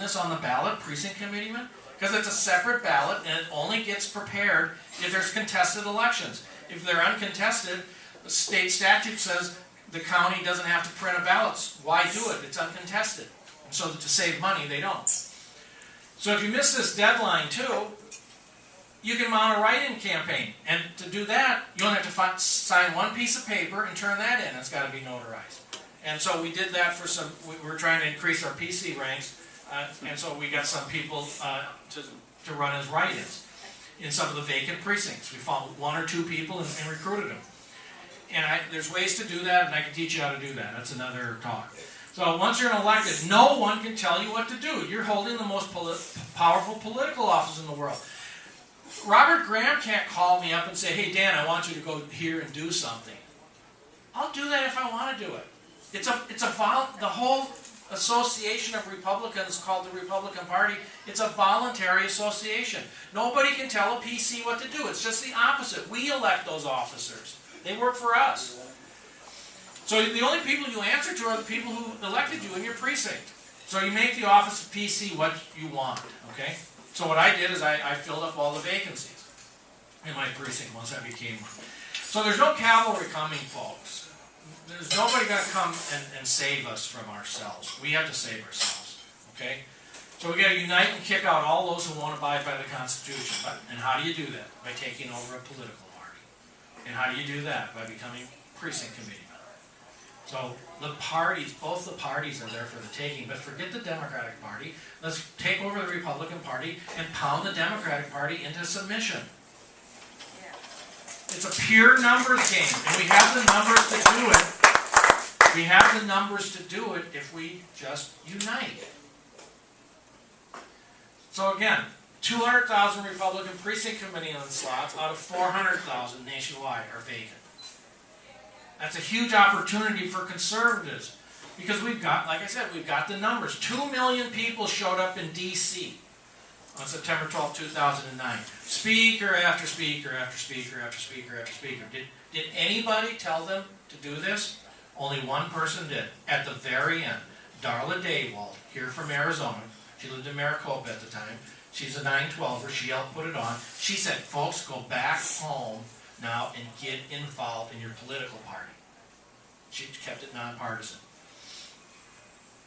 this on the ballot, precinct committeeman? Because it's a separate ballot and it only gets prepared if there's contested elections. If they're uncontested, the state statute says the county doesn't have to print a ballot. Why do it? It's uncontested. And so to save money, they don't. So if you miss this deadline too, you can mount a write-in campaign. And to do that, you only have to sign one piece of paper and turn that in. It's got to be notarized. And so we did that for some, we were trying to increase our PC ranks, and so we got some people to run as write-ins in some of the vacant precincts. We found 1 or 2 people and recruited them. And there's ways to do that, and I can teach you how to do that. That's another talk. So once you're elected, no one can tell you what to do. You're holding the most powerful political office in the world. Robert Graham can't call me up and say, hey Dan, I want you to go here and do something. I'll do that if I want to do it. The whole association of Republicans called the Republican Party, it's a voluntary association. Nobody can tell a PC what to do. It's just the opposite. We elect those officers. They work for us. So the only people you answer to are the people who elected you in your precinct. So you make the office of PC what you want, okay? So what I did is I filled up all the vacancies in my precinct once I became one. So there's no cavalry coming, folks. There's nobody going to come and save us from ourselves. We have to save ourselves, okay? So we got to unite and kick out all those who won't abide by the Constitution. And how do you do that? By taking over a political party. And how do you do that? By becoming precinct committeeman. So the parties, both the parties are there for the taking, but forget the Democratic Party. Let's take over the Republican Party and pound the Democratic Party into submission. It's a pure numbers game, and we have the numbers to do it. We have the numbers to do it if we just unite. So again, 200,000 Republican precinct committeeman slots out of 400,000 nationwide are vacant. That's a huge opportunity for conservatives because we've got, like I said, we've got the numbers. 2 million people showed up in D.C. on September 12, 2009. Speaker after speaker after speaker after speaker after speaker. Did anybody tell them to do this? Only one person did. At the very end, Darla Daywald, here from Arizona. She lived in Maricopa at the time. She's a 912er. She helped put it on. She said, folks, go back home now and get involved in your political party. She kept it nonpartisan.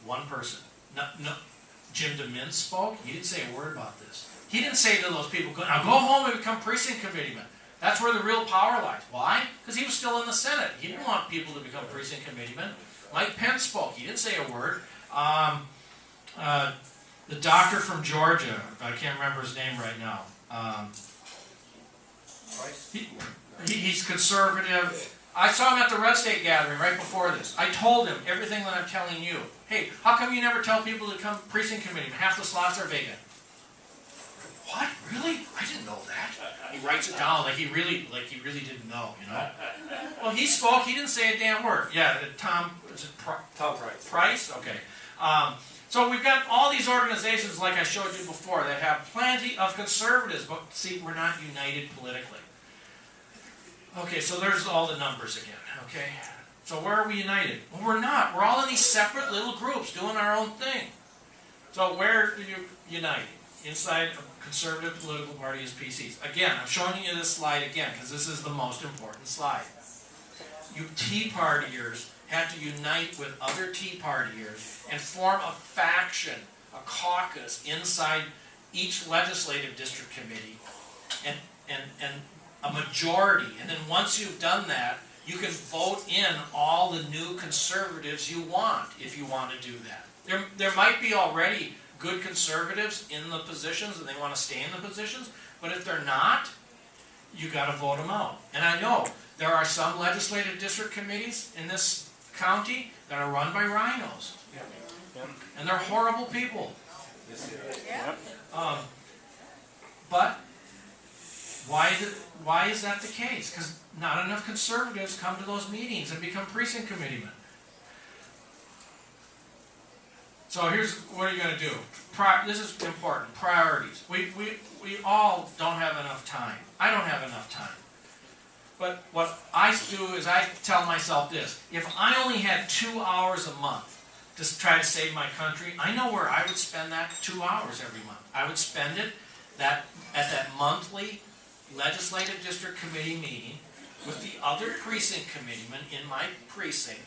One person. No. Jim DeMint spoke. He didn't say a word about this. He didn't say to those people, now go home and become precinct committeeman. That's where the real power lies. Why? Because he was still in the Senate. He didn't want people to become precinct committeemen. Mike Pence spoke. He didn't say a word. The doctor from Georgia, I can't remember his name right now. He's conservative. I saw him at the Red State gathering right before this. I told him everything that I'm telling you. Hey, how come you never tell people to come precinct committee? Half the slots are vacant. What? Really? I didn't know that. He writes it down like he really didn't know, you know. Well, he spoke. He didn't say a damn word. Yeah, Tom Price. Price? Okay. So we've got all these organizations, like I showed you before, that have plenty of conservatives, but see, we're not united politically. Okay, so there's all the numbers again, okay? So where are we united? Well, we're not. We're all in these separate little groups doing our own thing. So where do you unite? Inside a conservative political party is PCs. Again, I'm showing you this slide again because this is the most important slide. You Tea Partiers had to unite with other Tea Partiers and form a faction, a caucus inside each legislative district committee and a majority. And then once you've done that, you can vote in all the new conservatives you want if you want to do that. There might be already good conservatives in the positions and they want to stay in the positions, but if they're not, you got to vote them out. And I know there are some legislative district committees in this county that are run by rhinos. And they're horrible people. But why is that the case? Because not enough conservatives come to those meetings and become precinct committeemen. So here's what are you going to do? This is important. Priorities. We all don't have enough time. I don't have enough time. But what I do is I tell myself this. If I only had 2 hours a month to try to save my country, I know where I would spend that 2 hours every month. I would spend it at that monthly legislative district committee meeting with the other precinct committeemen in my precinct,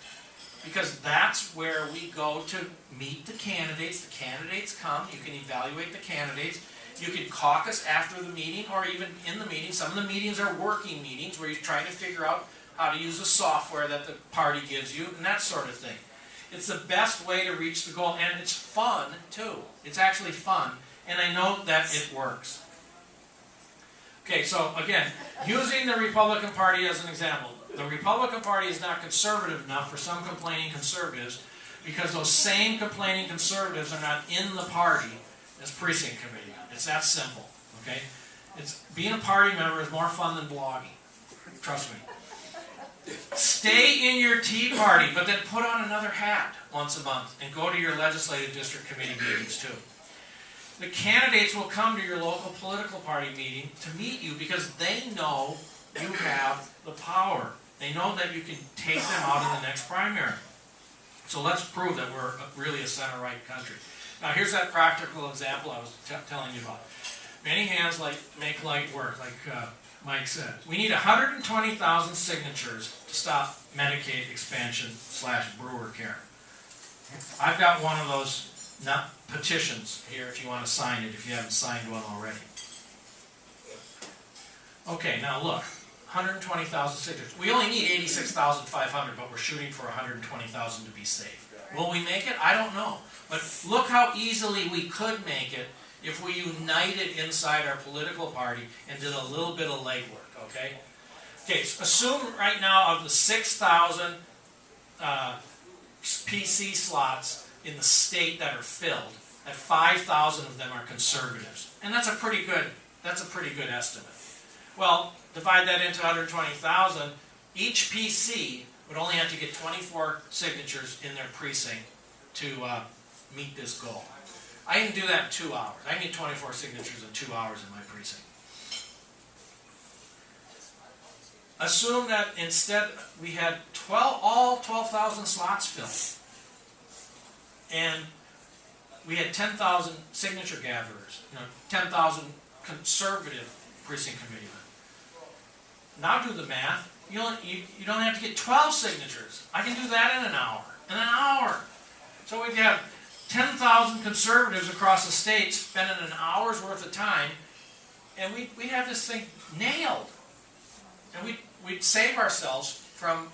because that's where we go to meet the candidates. The candidates come, you can evaluate the candidates, you can caucus after the meeting or even in the meeting. Some of the meetings are working meetings where you're trying to figure out how to use the software that the party gives you and that sort of thing. It's the best way to reach the goal, and it's fun too. It's actually fun, and I know that it works. Okay, so again, using the Republican Party as an example. The Republican Party is not conservative enough for some complaining conservatives, because those same complaining conservatives are not in the party as precinct committee. It's that simple, okay? Being a party member is more fun than blogging. Trust me. Stay in your Tea Party, but then put on another hat once a month and go to your legislative district committee meetings too. The candidates will come to your local political party meeting to meet you because they know you have the power. They know that you can take them out in the next primary. So let's prove that we're really a center-right country. Now here's that practical example I was telling you about. Many hands make light work, like Mike said. We need 120,000 signatures to stop Medicaid expansion / brewer care. I've got one of those petitions here if you want to sign it, if you haven't signed one already. Okay, now look, 120,000 signatures. We only need 86,500, but we're shooting for 120,000 to be safe. Will we make it? I don't know. But look how easily we could make it if we united inside our political party and did a little bit of legwork, okay? Okay, so assume right now of the 6,000 PC slots in the state that are filled, that 5,000 of them are conservatives. And that's a pretty good estimate. Well, divide that into 120,000, each PC would only have to get 24 signatures in their precinct to meet this goal. I can do that in 2 hours. I can get 24 signatures in 2 hours in my precinct. Assume that instead we had all 12,000 slots filled. And we had 10,000 signature gatherers, 10,000 conservative precinct committeemen. Now do the math. You don't have to get 12 signatures. I can do that in an hour. In an hour. So we'd have 10,000 conservatives across the state spending an hour's worth of time, and we'd have this thing nailed. And we'd save ourselves from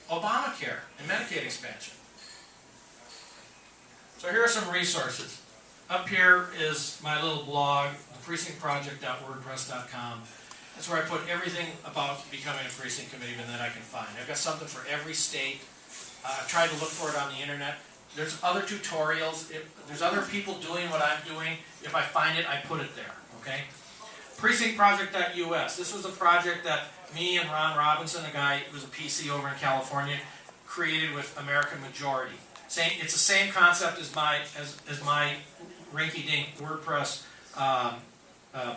Obamacare and Medicaid expansion. So here are some resources. Up here is my little blog, precinctproject.wordpress.com. That's where I put everything about becoming a precinct committeeman that I can find. I've got something for every state. I've tried to look for it on the internet. There's other tutorials. There's other people doing what I'm doing. If I find it, I put it there, okay? Precinctproject.us. This was a project that me and Ron Robinson, a guy who was a PC over in California, created with American Majority. It's the same concept as my rinky-dink WordPress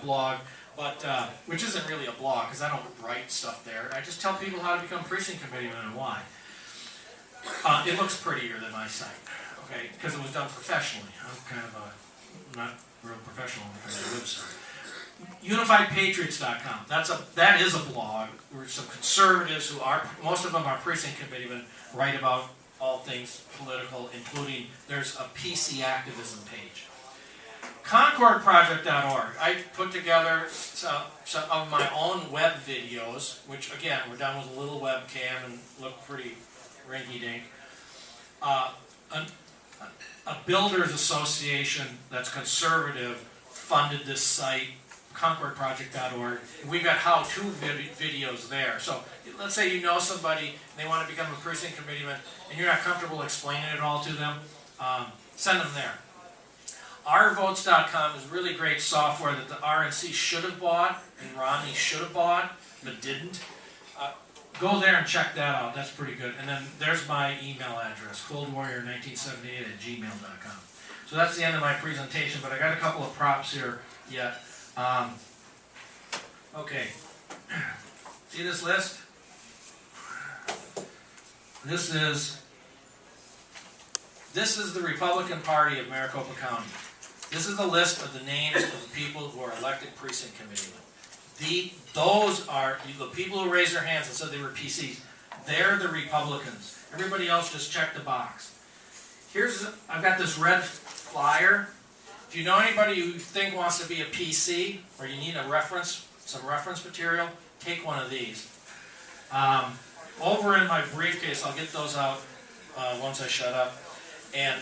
blog, but which isn't really a blog because I don't write stuff there. I just tell people how to become precinct committeeman and why. It looks prettier than my site, okay, because it was done professionally. I'm kind of not real professional on the website. UnifiedPatriots.com. That is a blog where some conservatives who are, most of them are precinct committeemen, write about all things political, including there's a PC activism page. ConcordProject.org. I put together some of my own web videos, which again were done with a little webcam and look pretty rinky-dink. A builders association that's conservative funded this site, ConcordProject.org. We've got how-to videos there. So let's say you know somebody and they want to become a precinct committeeman and you're not comfortable explaining it all to them, send them there. Ourvotes.com is really great software that the RNC should have bought and Romney should have bought but didn't. Go there and check that out. That's pretty good. And then there's my email address, coldwarrior1978@gmail.com. So that's the end of my presentation, but I got a couple of props here yet. Okay. See this list? This is the Republican Party of Maricopa County. This is the list of the names of the people who are elected precinct committeemen. Those are the people who raised their hands and said they were PCs. They're the Republicans. Everybody else just checked the box. I've got this red flyer. If you know anybody who you think wants to be a PC, or you need some reference material, take one of these. Over in my briefcase, I'll get those out once I shut up, and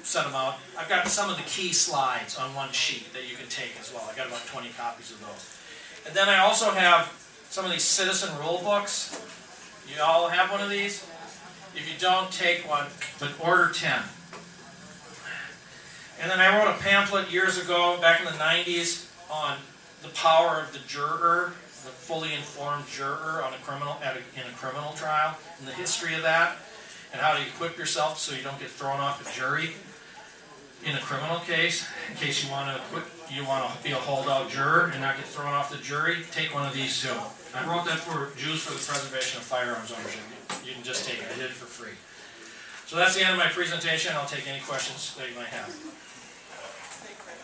set them out. I've got some of the key slides on one sheet that you can take as well. I got about 20 copies of those. And then I also have some of these citizen rule books. You all have one of these? If you don't, take one, but order 10. And then I wrote a pamphlet years ago, back in the 90s, on the power of the juror, the fully informed juror on in a criminal trial, and the history of that, and how to equip yourself so you don't get thrown off a jury in a criminal case. In case you want to be a holdout juror and not get thrown off the jury, take one of these too. I wrote that for Jews for the Preservation of Firearms Ownership. You can just take it. I did it for free. So that's the end of my presentation. I'll take any questions that you might have.